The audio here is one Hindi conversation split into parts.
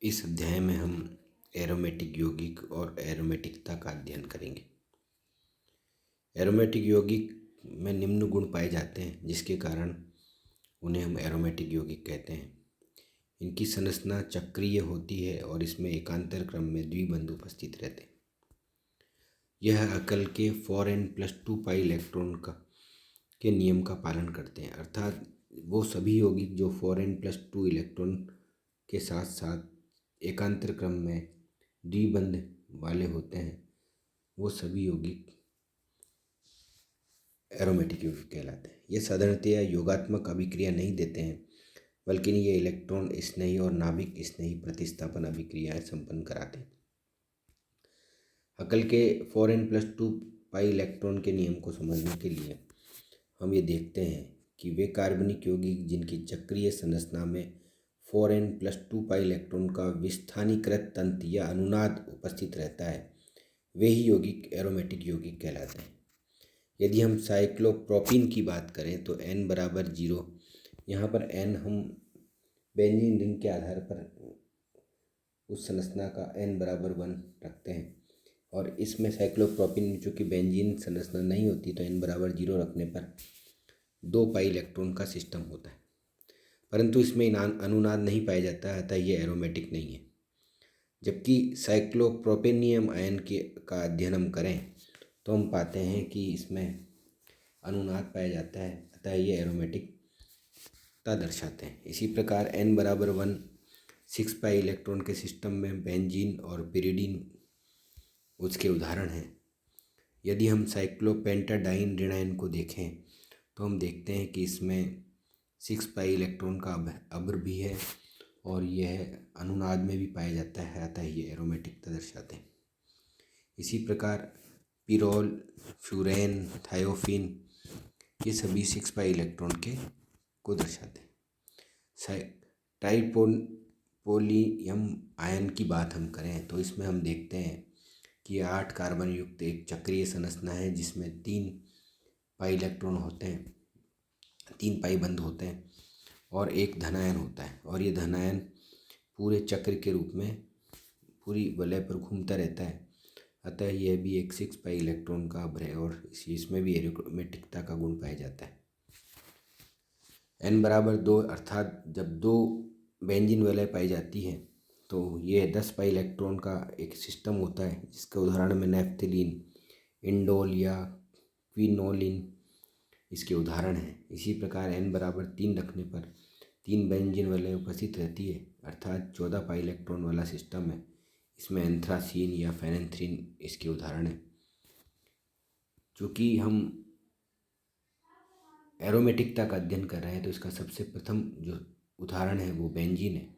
इस अध्याय में हम एरोमेटिक यौगिक और एरोमेटिकता का अध्ययन करेंगे। एरोमेटिक यौगिक में निम्न गुण पाए जाते हैं जिसके कारण उन्हें हम एरोमेटिक यौगिक कहते हैं। इनकी संरचना चक्रीय होती है और इसमें एकांतर क्रम में द्विबंध उपस्थित रहते हैं। यह अकल के 4n+2 पाई इलेक्ट्रॉन के नियम का पालन करते हैं, अर्थात वो सभी यौगिक जो 4n+2 इलेक्ट्रॉन के साथ साथ एकांतर क्रम में द्विबंध वाले होते हैं, वो सभी यौगिक एरोमेटिक यौगिक कहलाते हैं। ये साधारणतया योगात्मक अभिक्रिया नहीं देते हैं, बल्कि ये इलेक्ट्रॉन स्नेही और नाभिक स्नेही प्रतिस्थापन अभिक्रियाएं संपन्न कराते हैं। हकल के 4n+2 पाई इलेक्ट्रॉन के नियम को समझने के लिए हम ये देखते हैं कि वे कार्बनिक यौगिक जिनकी चक्रीय संरचना में 4n+2 पाई इलेक्ट्रॉन का विस्थानीकृत तंत्र या अनुनाद उपस्थित रहता है, वे ही यौगिक एरोमेटिक यौगिक कहलाते हैं। यदि हम साइक्लोप्रोपीन की बात करें तो n बराबर 0, यहाँ पर n हम बेंजीन रिंग के आधार पर उस संरचना का n बराबर 1 रखते हैं, और इसमें साइक्लोप्रोपीन में चूँकि बेंजीन संरचना नहीं होती तो n बराबर 0 रखने पर 2 पाई इलेक्ट्रॉन का सिस्टम होता है, परंतु इसमें अनुनाद नहीं पाया जाता है, अतः ये एरोमेटिक नहीं है। जबकि साइक्लोप्रोपेनियम आयन का अध्ययन हम करें तो हम पाते हैं कि इसमें अनुनाद पाया जाता है, अतः ये एरोमेटिकता दर्शाते हैं। इसी प्रकार n बराबर 1 6 पाई इलेक्ट्रॉन के सिस्टम में बेंजीन और पिरिडीन उसके उदाहरण हैं। यदि हम साइक्लोपेंटाडाइन ऋणायन को देखें तो हम देखते हैं कि इसमें 6 पाई इलेक्ट्रॉन का अब्र भी है और यह अनुनाद में भी पाया जाता है, अतः ये एरोमेटिकता दर्शाते हैं। इसी प्रकार पिरोल, फ्यूरेन, थायोफिन ये सभी 6 पाई इलेक्ट्रॉन को दर्शाते हैं। ट्राइपोलियम आयन की बात हम करें तो इसमें हम देखते हैं कि 8 कार्बन युक्त एक चक्रीय संरचना है जिसमें 3 पाई इलेक्ट्रॉन होते हैं, 3 पाई बंध होते हैं और एक धनायन होता है, और ये धनायन पूरे चक्र के रूप में पूरी वलय पर घूमता रहता है, अतः यह भी एक 6 पाई इलेक्ट्रॉन का अब्र है और इसमें भी एरोमेटिकता का गुण पाया जाता है। n बराबर 2 अर्थात जब 2 बेंजीन वलय पाई जाती है तो ये 10 पाई इलेक्ट्रॉन का एक सिस्टम होता है, जिसके उदाहरण में नेफ्थलीन, इंडोल या क्विनोलिन इसके उदाहरण हैं। इसी प्रकार n बराबर 3 रखने पर 3 बेंजीन वलय उपस्थित रहती है, अर्थात 14 पाई इलेक्ट्रॉन वाला सिस्टम है। इसमें एंथ्रासीन या फेनेंथ्रीन इसके उदाहरण हैं। चूँकि हम एरोमेटिकता का अध्ययन कर रहे हैं तो इसका सबसे प्रथम जो उदाहरण है वो बेंजीन है,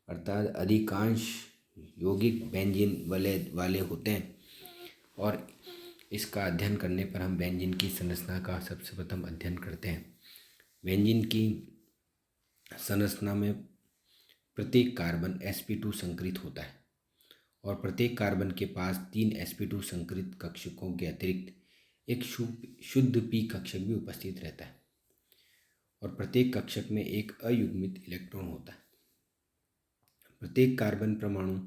अर्थात अधिकांश यौगिक बेंजीन वाले होते हैं, और इसका अध्ययन करने पर हम बेंजीन की संरचना का सबसे प्रथम अध्ययन करते हैं। बेंजीन की संरचना में प्रत्येक कार्बन sp2 संकरित होता है और प्रत्येक कार्बन के पास 3 sp2 संकरित कक्षकों के अतिरिक्त एक शुद्ध p कक्षक भी उपस्थित रहता है, और प्रत्येक कक्षक में एक अयुग्मित इलेक्ट्रॉन होता है। प्रत्येक कार्बन परमाणु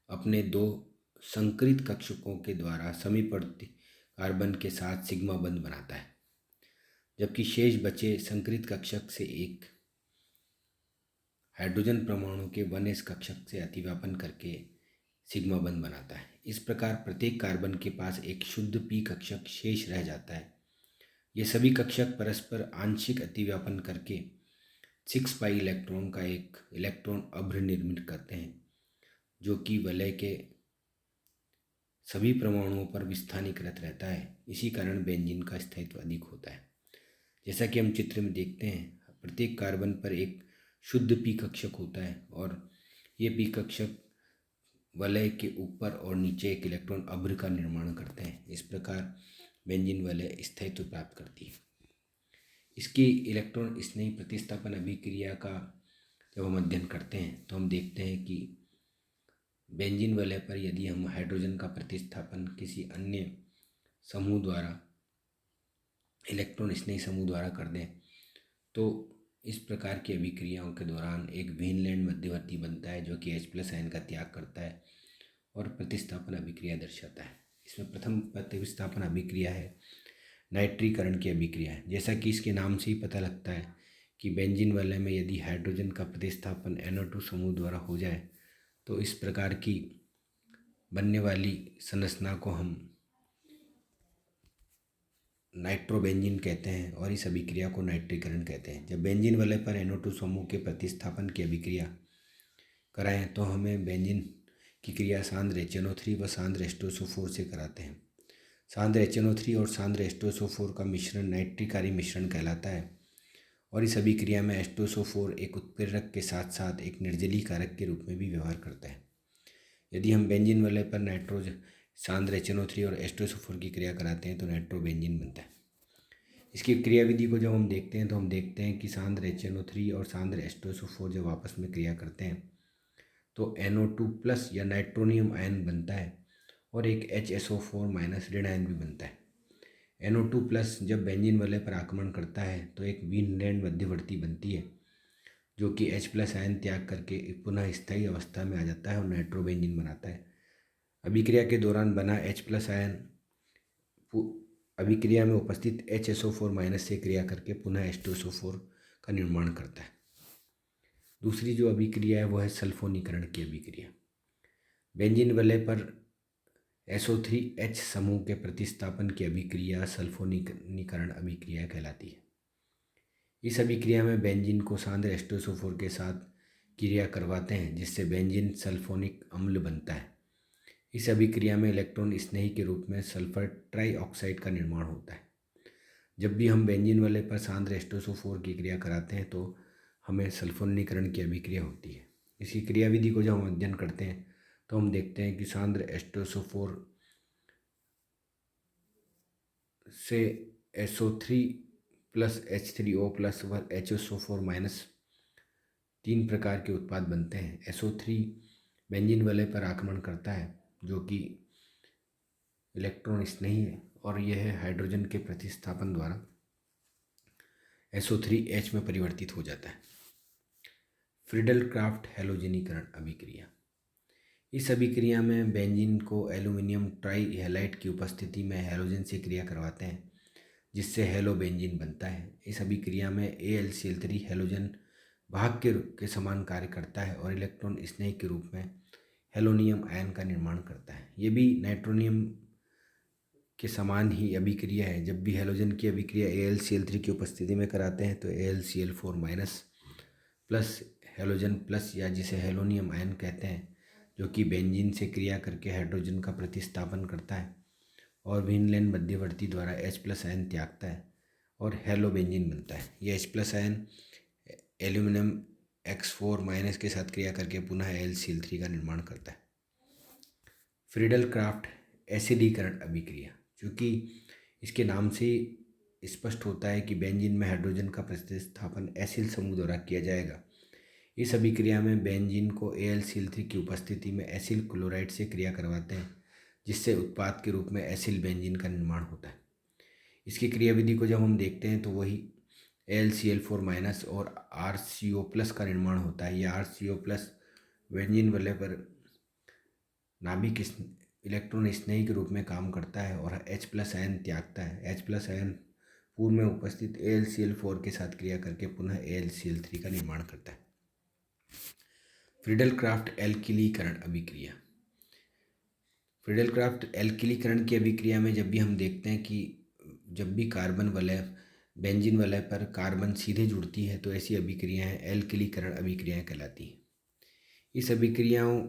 अपने 2 संकरित कक्षकों के द्वारा समीपवर्ती कार्बन के साथ सिग्मा बंध बनाता है, जबकि शेष बचे संकरित कक्षक से एक हाइड्रोजन परमाणु के 1s कक्षक से अतिव्यापन करके सिग्मा बंध बनाता है। इस प्रकार प्रत्येक कार्बन के पास एक शुद्ध p कक्षक शेष रह जाता है। ये सभी कक्षक परस्पर आंशिक अतिव्यापन करके 6 पाई इलेक्ट्रॉन का एक इलेक्ट्रॉन अभ्र निर्मित करते हैं, जो कि वलय के सभी परमाणुओं पर विस्थानीकृत रहता है। इसी कारण बेंजीन का स्थायित्व अधिक होता है। जैसा कि हम चित्र में देखते हैं, प्रत्येक कार्बन पर एक शुद्ध p कक्षक होता है और ये p कक्षक वलय के ऊपर और नीचे एक इलेक्ट्रॉन अभ्र का निर्माण करते हैं। इस प्रकार बेंजीन वलय स्थायित्व प्राप्त करती है। इसकी इलेक्ट्रॉन स्नेही प्रतिस्थापन अभिक्रिया का जब हम अध्ययन करते हैं तो हम देखते हैं कि बेंजीन वलय पर यदि हम हाइड्रोजन का प्रतिस्थापन किसी अन्य समूह द्वारा, इलेक्ट्रॉन स्नेही समूह द्वारा कर दें तो इस प्रकार की अभिक्रियाओं के दौरान एक विनलैंड मध्यवर्ती बनता है जो कि H+ आयन का त्याग करता है और प्रतिस्थापन अभिक्रिया दर्शाता है। इसमें प्रथम प्रतिस्थापन अभिक्रिया है नाइट्रीकरण की अभिक्रिया है। जैसा कि इसके नाम से ही पता लगता है कि बेंजीन वलय में यदि हाइड्रोजन का प्रतिस्थापन NO2 समूह द्वारा हो जाए तो इस प्रकार की बनने वाली संरचना को हम नाइट्रोबेंजीन कहते हैं और इस अभिक्रिया को नाइट्रीकरण कहते हैं। जब बेंजीन वलय पर NO2 समूह के प्रतिस्थापन की अभिक्रिया कराएं तो हमें बेंजीन की क्रिया सांद्र HNO3 व सांद्र H2SO4 से कराते हैं। सांद्र HNO3 और सांद्र H2SO4 का मिश्रण नाइट्रीकारी मिश्रण कहलाता है और इस अभिक्रिया में H2SO4 एक उत्प्रेरक के साथ साथ एक निर्जलीकारक के रूप में भी व्यवहार करता है। यदि हम बेंजीन वलय पर नाइट्रोजन सांद्र HNO3 और H2SO4 की क्रिया कराते हैं तो नाइट्रोबेंजीन बनता है। इसकी क्रियाविधि को जब हम देखते हैं तो हम देखते हैं कि सांद्र HNO3 और सांद्र H2SO4 जब आपस में क्रिया करते हैं तो NO2+ या नाइट्रोनियम आयन बनता है और एक HSO4- ऋण आयन भी बनता है। NO2+ जब बेंजीन वलय पर आक्रमण करता है तो एक विनलैंड मध्यवर्ती बनती है जो कि H+ आयन त्याग करके पुनः स्थायी अवस्था में आ जाता है और नाइट्रोबेंजीन बनाता है। अभिक्रिया के दौरान बना H+ आयन अभिक्रिया में उपस्थित HSO4- से क्रिया करके पुनः H2SO4 का निर्माण करता है। दूसरी जो अभिक्रिया है वो है सल्फोनीकरण की अभिक्रिया। बेंजीन वलय पर SO3H समूह के प्रतिस्थापन की अभिक्रिया सल्फोनीकरण अभिक्रिया कहलाती है। इस अभिक्रिया में बेंजीन को सांद्र H2SO4 के साथ क्रिया करवाते हैं जिससे बेंजीन सल्फोनिक अम्ल बनता है। इस अभिक्रिया में इलेक्ट्रॉन स्नेही के रूप में सल्फर ट्राइऑक्साइड का निर्माण होता है। जब भी हम बेंजीन वलय पर सांद्र H2SO4 की क्रिया कराते हैं तो हमें सल्फोनीकरण की अभिक्रिया होती है। इसी क्रियाविधि को जब हम अध्ययन करते हैं तो हम देखते हैं कि सांद्र H2SO4 से SO3+ H3O+ व HSO4- 3 प्रकार के उत्पाद बनते हैं। SO3 बेंजीन वलय पर आक्रमण करता है जो कि इलेक्ट्रॉन स्नेही है और यह हाइड्रोजन के प्रतिस्थापन द्वारा SO3H में परिवर्तित हो जाता है। फ्रीडल-क्राफ्ट हैलोजनीकरण अभिक्रिया। इस अभिक्रिया में बेंजीन को एल्यूमिनियम ट्राइहैलाइड की उपस्थिति में हैलोजन से क्रिया करवाते हैं जिससे हैलोबेंजीन बनता है। इस अभिक्रिया में AlCl3 हैलोजन वाहक के समान कार्य करता है और इलेक्ट्रॉन स्नेही के रूप में हेलोनियम आयन का निर्माण करता है। ये भी नाइट्रोनियम के समान ही अभिक्रिया है। जब भी हैलोजन की अभिक्रिया AlCl3 की उपस्थिति में कराते हैं तो AlCl4- प्लस हैलोजन प्लस या जिसे हेलोनियम आयन कहते हैं जो कि बेंजीन से क्रिया करके हाइड्रोजन का प्रतिस्थापन करता है और विनलैंड मध्यवर्ती द्वारा H+ आयन त्यागता है और हैलोबेंजीन बनता है। यह H+ आयन एल्यूमिनियम X4- के साथ क्रिया करके पुनः AlCl3 का निर्माण करता है। फ्रीडल-क्राफ्ट एसिडीकरण अभिक्रिया। चूँकि इसके नाम से स्पष्ट होता है कि बेंजीन में हाइड्रोजन का प्रतिस्थापन एसिल समूह द्वारा किया जाएगा। इस अभिक्रिया में बेंजीन को AlCl3 की उपस्थिति में एसिल क्लोराइड से क्रिया करवाते हैं जिससे उत्पाद के रूप में एसिल बेंजीन का निर्माण होता है। इसकी क्रियाविधि को जब हम देखते हैं तो वही AlCl4- और RCO+ का निर्माण होता है। यह RCO+ बेंजीन वलय पर नाभिक इलेक्ट्रॉन स्नेही के रूप में काम करता है और H+ आयन त्यागता है। H+ आयन पूर्व में उपस्थित AlCl4 के साथ क्रिया करके पुनः AlCl3 का निर्माण करता है। फ्रीडल-क्राफ्ट एल्किलीकरण अभिक्रिया। फ्रीडल-क्राफ्ट एल्किलीकरण की अभिक्रिया में जब भी हम देखते हैं कि जब भी कार्बन वलय बेंजीन वलय पर कार्बन सीधे जुड़ती है तो ऐसी अभिक्रियाएं एल्किलीकरण अभिक्रियाएं कहलाती हैं। इस अभिक्रियाओं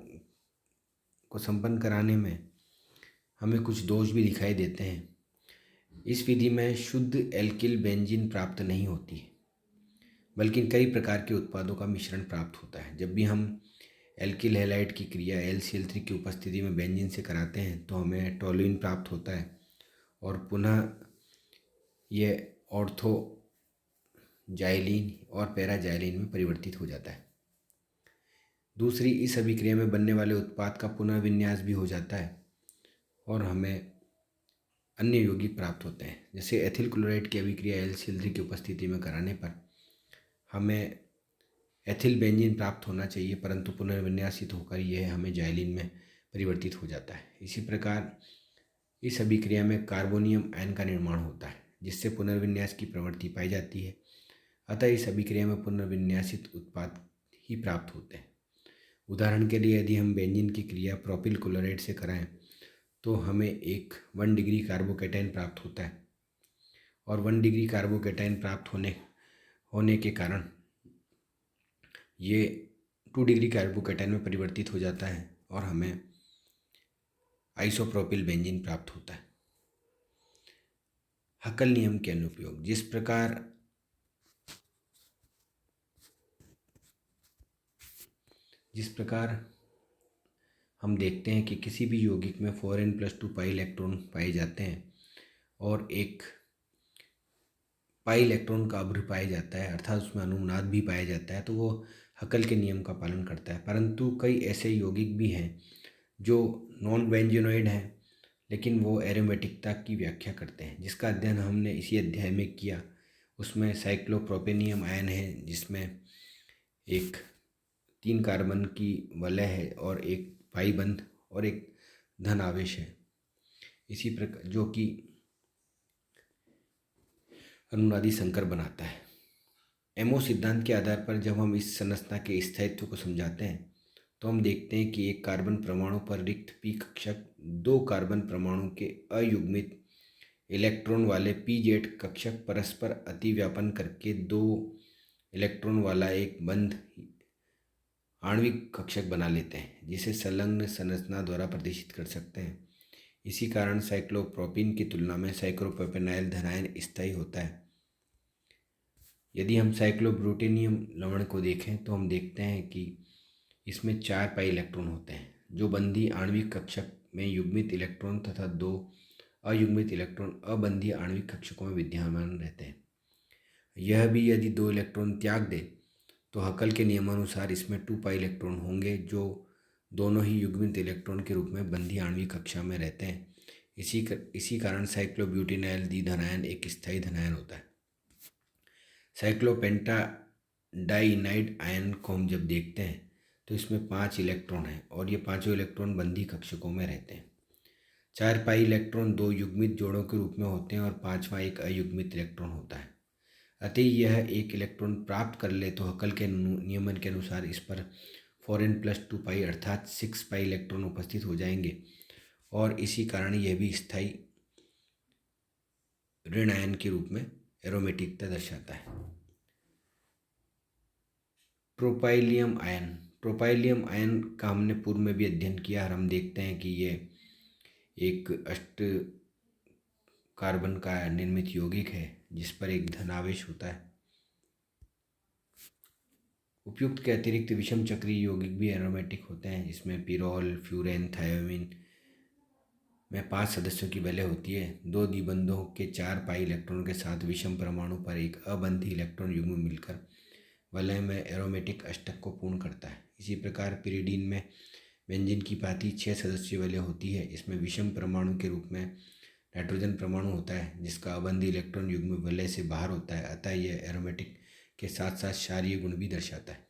को संपन्न कराने में हमें कुछ दोष भी दिखाई देते हैं। इस विधि में शुद्ध एल्किल बेंजीन प्राप्त नहीं होती है बल्कि कई प्रकार के उत्पादों का मिश्रण प्राप्त होता है। जब भी हम एल्किल हैलाइड की क्रिया AlCl3 की उपस्थिति में बेंजीन से कराते हैं तो हमें टोलुइन प्राप्त होता है और पुनः यह ऑर्थो जाइलीन और पैराजाइलीन में परिवर्तित हो जाता है। दूसरी, इस अभिक्रिया में बनने वाले उत्पाद का पुनर्विन्यास भी हो जाता है और हमें अन्य यौगिक प्राप्त होते हैं। जैसे एथिल क्लोराइड की अभिक्रिया AlCl3 की उपस्थिति में कराने पर हमें एथिल बेंजीन प्राप्त होना चाहिए, परंतु पुनर्विन्यासित होकर यह हमें जाइलिन में परिवर्तित हो जाता है। इसी प्रकार इस अभिक्रिया में कार्बोनियम आयन का निर्माण होता है, जिससे पुनर्विन्यास की प्रवृत्ति पाई जाती है। अतः इस अभिक्रिया में पुनर्विन्यासित उत्पाद ही प्राप्त होते हैं। उदाहरण के लिए यदि हम बेंजीन की क्रिया प्रोपिल क्लोराइड से कराएं तो हमें एक 1 डिग्री कार्बोकेटाइन प्राप्त होता है, और 1 डिग्री कार्बोकेटाइन प्राप्त होने के कारण ये 2 डिग्री कार्बोकेटाइन में परिवर्तित हो जाता है और हमें आइसोप्रोपिल बेंजीन प्राप्त होता है। हकल नियम के अनुप्रयोग। जिस प्रकार हम देखते हैं कि किसी भी यौगिक में 4n+2 पाई इलेक्ट्रॉन पाए जाते हैं और एक पाई इलेक्ट्रॉन का अभ्र पाया जाता है, अर्थात उसमें अनुनाद भी पाया जाता है, तो वो हकल के नियम का पालन करता है। परंतु कई ऐसे यौगिक भी हैं जो नॉन बेंजोनॉइड हैं, लेकिन वो एरोमेटिकता की व्याख्या करते हैं, जिसका अध्ययन हमने इसी अध्याय में किया। उसमें साइक्लोप्रोपेनियम आयन है, जिसमें एक 3 कार्बन की वलय है और एक पाई बंध और एक धन आवेश है, इसी प्रकार जो कि अनुनादी संकर बनाता है। एमओ सिद्धांत के आधार पर जब हम इस संरचना के स्थायित्व को समझाते हैं तो हम देखते हैं कि एक कार्बन परमाणु पर रिक्त पी कक्षक 2 कार्बन परमाणु के अयुग्मित इलेक्ट्रॉन वाले पीजेड कक्षक परस्पर अतिव्यापन करके 2 इलेक्ट्रॉन वाला एक बंध आणविक कक्षक बना लेते हैं, जिसे संलग्न संरचना द्वारा प्रदर्शित कर सकते हैं। इसी कारण साइक्लोप्रोपीन की तुलना में साइक्लोप्रोपेनाइल धनायन स्थायी होता है। यदि हम साइक्लोब्यूटेनियम लवण को देखें तो हम देखते हैं कि इसमें 4 पाई इलेक्ट्रॉन होते हैं, जो बंधी आणविक कक्षक में युग्मित इलेक्ट्रॉन तथा 2 अयुग्मित इलेक्ट्रॉन अबंधी आणविक कक्षकों में विद्यमान रहते हैं। यह भी यदि 2 इलेक्ट्रॉन त्याग दे तो हकल के नियमानुसार इसमें 2 पाई इलेक्ट्रॉन होंगे, जो दोनों ही युग्मित इलेक्ट्रॉन के रूप में बंधी आणविक कक्षा में रहते हैं। इसी कारण साइक्लोब्यूटेनाइल द्विधनायन एक स्थायी धनायन होता है। साइक्लोपेंटाडाइनाइड आयन को हम जब देखते हैं तो इसमें 5 इलेक्ट्रॉन हैं और ये पांचों इलेक्ट्रॉन बंधी कक्षकों में रहते हैं। 4 पाई इलेक्ट्रॉन 2 युग्मित जोड़ों के रूप में होते हैं और 5वां एक अयुग्मित इलेक्ट्रॉन होता है। अतः यह एक इलेक्ट्रॉन प्राप्त कर ले तो हकल के नियमन के अनुसार इस पर 4n+2 पाई अर्थात 6 पाई इलेक्ट्रॉन उपस्थित हो जाएंगे, और इसी कारण यह भी स्थायी ऋण आयन के रूप में एरोमेटिकता दर्शाता है। प्रोपाइलियम आयन का हमने पूर्व में भी अध्ययन किया और हम देखते हैं कि ये एक 8 कार्बन का निर्मित यौगिक है, जिस पर एक धनावेश होता है। उपयुक्त के अतिरिक्त विषम चक्रीय यौगिक भी एरोमेटिक होते हैं, जिसमें पिरोल, फ्यूरेन, थायोमीन में 5 सदस्यों की वलय होती है। 2 द्विबंधों के 4 पाई इलेक्ट्रॉन के साथ विषम परमाणु पर एक अबंधी इलेक्ट्रॉन युग्म मिलकर वलय में एरोमेटिक अष्टक को पूर्ण करता है। इसी प्रकार पिरिडीन में बेंजीन की भांति 6 सदस्यीय वलय होती है। इसमें विषम परमाणु के रूप में नाइट्रोजन परमाणु होता है, जिसका अबंधी इलेक्ट्रॉन युग्म वलय से बाहर होता है। अतः यह एरोमेटिक के साथ साथ क्षारीय गुण भी दर्शाता है।